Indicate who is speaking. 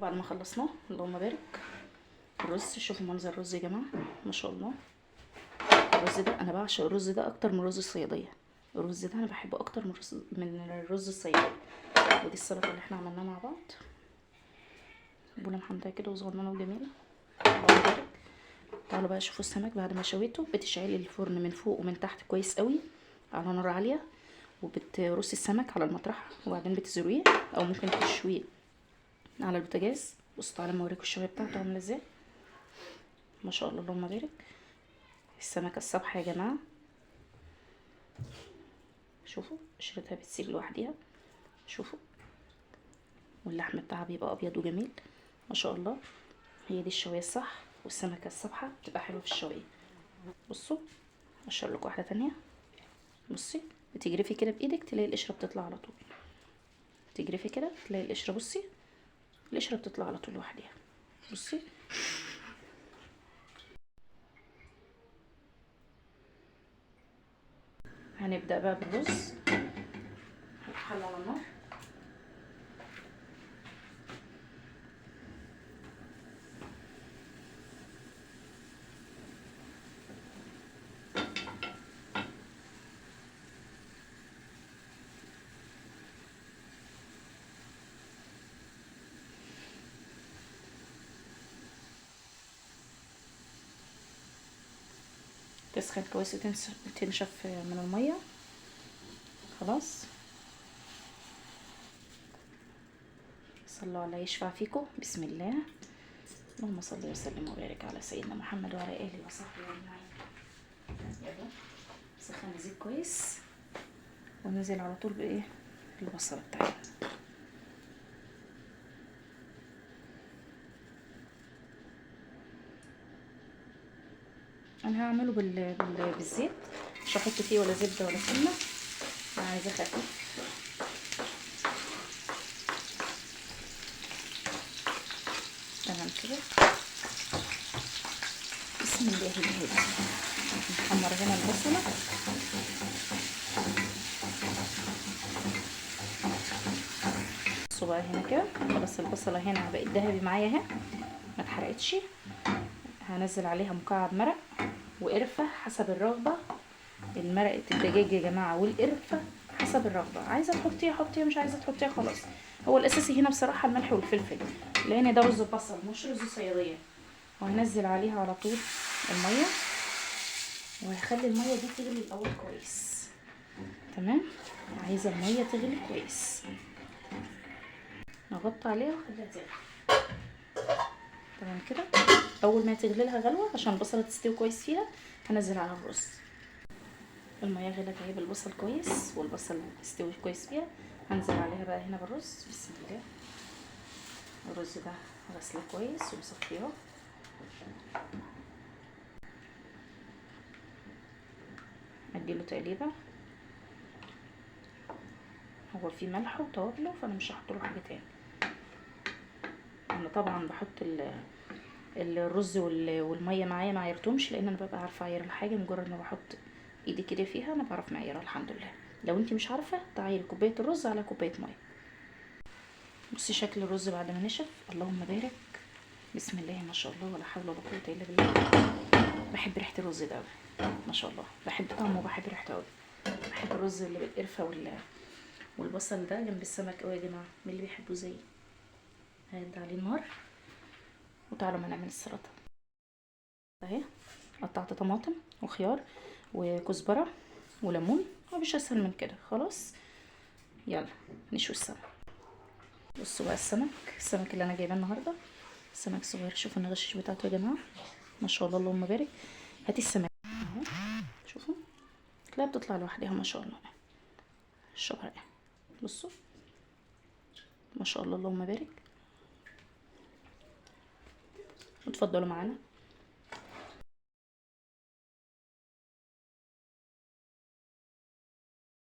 Speaker 1: بعد ما خلصناه اللهم بارك الرز، شوفوا منظر الرز يا جماعه ما شاء الله. الرز ده انا بعشق الرز ده اكتر من رز الصياديه. الرز ده انا بحبه اكتر من الرز الصياديه. ودي السلطه اللي احنا عملناها مع بعض، بوله محمده كده وصغننه وجميله اللهم بارك. تعالوا بقى شوفوا السمك بعد ما شويته. بتشعلي الفرن من فوق ومن تحت كويس قوي على نار عاليه، وبترصي السمك على المطرح وبعدين بتزرويه او ممكن تشويه على البوتاجاز. بصوا تعالى اما اوريكم الشوايه بتاعته عامله ازاي ما شاء الله اللهم بارك. السمكه الصبحه يا جماعه، شوفوا قشرتها بتسيب لوحديها، شوفوا، واللحم بتاعها بيبقى ابيض وجميل ما شاء الله. هي دي الشوايه الصح، والسمكه الصبحه بتبقى حلوه في الشوايه. بصوا اشرب لكم واحده تانية. بصي بتجرفي كده بايدك تلاقي القشره بتطلع على طول، تجرفي كده تلاقي القشره، بصي القشره بتطلع على طول لوحديها. بصي هنبدا بقى بالرز. هنحل على النار. تسخن كويس وتنشف من الميه خلاص. صلوا على يشفع فيكم. بسم الله، اللهم صل وسلم وبارك على سيدنا محمد وعلى اله وصحبه اجمعين. يلا سخن الزيت كويس وننزل على طول بايه، البصله بتاعتنا. انا هعمله بالزيت، مش هحط فيه ولا زبده ولا سمنه، انا عايزاه خفيف. تمام كده. بسم الله الرحمن الرحيم. نحمر هنا البصله. بصوا بقى هنا كده خلاص البصله هنا بقت ذهبي معايا اهي، ما اتحرقتش. هنزل عليها مكعب مرق وقرفه حسب الرغبه. المرقه الدجاج يا جماعه والقرفه حسب الرغبه، عايزه تحطيها حطيها، مش عايزه تحطيها خلاص. هو الاساسي هنا بصراحه الملح والفلفل، لان ده رز بصل مش رز صياديه. وهنزل عليها على طول الميه، وهخلي الميه دي تغلي الاول كويس. تمام، عايزه الميه تغلي كويس، نغطي عليها واخليها تغلي. تمام كده. اول ما تغلي لها غلوه عشان البصله تستوي كويس فيها، هنزل على الرز. الميه غلت اهي بالبصل كويس والبصل استوي كويس فيها. هنزل عليها بقى هنا بالرز. بسم الله. الرز ده غسله كويس ومصفياه. اديله تقليبه. هو فيه ملح وتوابله فانا مش هحط له حاجه تاني. انا طبعا بحط الرز والميه معايا ما عيرتهمش، لان انا ببقى عارفه اعير الحاجه مجرد ما بحط ايدي كده فيها. انا بعرف معيرها الحمد لله. لو انتي مش عارفه تعيري كوبايه الرز على كوبايه ميه. بصي شكل الرز بعد ما نشف اللهم بارك. بسم الله ما شاء الله ولا حول ولا قوه الا بالله. بحب ريحه الرز ده قوي ما شاء الله، بحب طعمه وبحب ريحته قوي. بحب الرز اللي بالقرفه والبصل ده جنب السمك قوي يا جماعه. من اللي بيحبوه زيي هيدا عليه النار. وتعالوا ما نعمل السلطه اهي. قطعت طماطم وخيار وكزبره وليمون، مفيش اسهل من كده. خلاص يلا نشوي السمك. بصوا بقى السمك اللي انا جايباه النهارده سمك صغير. شوفوا النغشش بتاعته يا جماعه ما شاء الله اللهم بارك. هاتي السمك اهو، شوفوا تلاقيها بتطلع لوحدها ما شاء الله. الشبر اهي بصوا ما شاء الله اللهم بارك. وتفضلوا معانا.